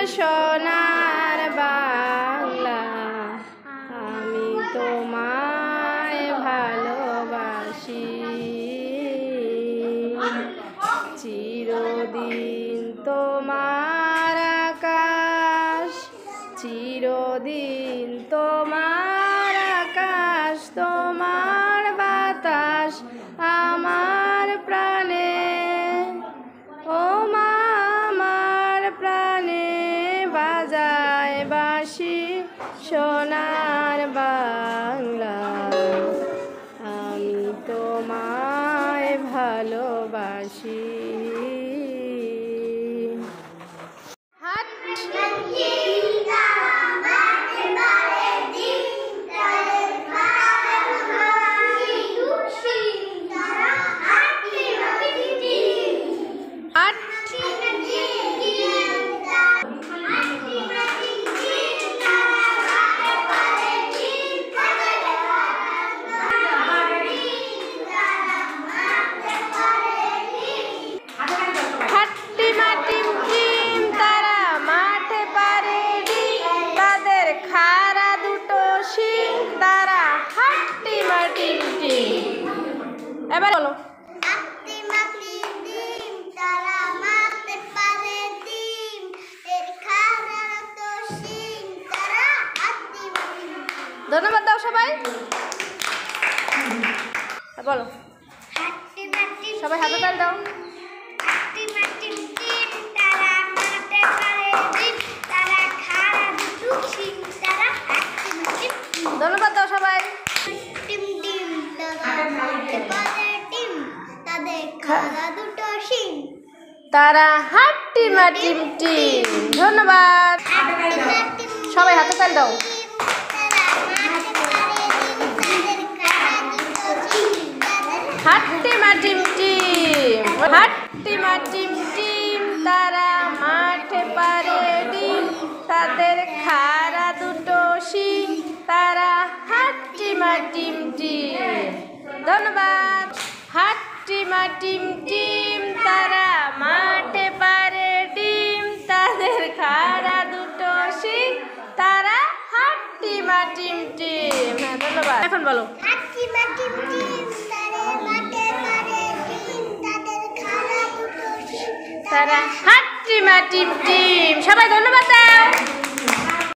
সোনার বাংলা, আমি তোমায় ভালোবাসি। চিরদিন তোমার আকাশ, চিরদিন তোমার আকাশ, তোমার বাতাস আমার প্রাণে, ও মা আমার প্রাণে বাজায় বাঁশি সোনার বাংলা, আমি তোমায় ভালোবাসি। এবার বলো, ধন্যবাদ দাও সবাই। বলো সবাই হাতে তাল দাও। ধন্যবাদ দাও সবাই। তারা হাট্টিমা টিম টিম। ধন্যবাদ সবাই হাতে তাল দাও। হাট্টিমা টিম টিম, হাট্টিমা টিম টিম, তারা মাঠে পারে ডিম, তাদের খাড়া দুটো শিং, তারা হাট্টিমা টিম টিম। ধন্যবাদ। হাট্টিমা টিম টিম, তারা মাঠে পারে ডিম, তাদের খাড়া দুটো শিং, তারা হাট্টিমা টিম টিম। হ্যাঁ ধন্যবাদ। এখন বলো, হাট্টিমা টিম টিম, তারা হাট্টিমা টিম টিম। সবাই ধন্যবাদ দাও।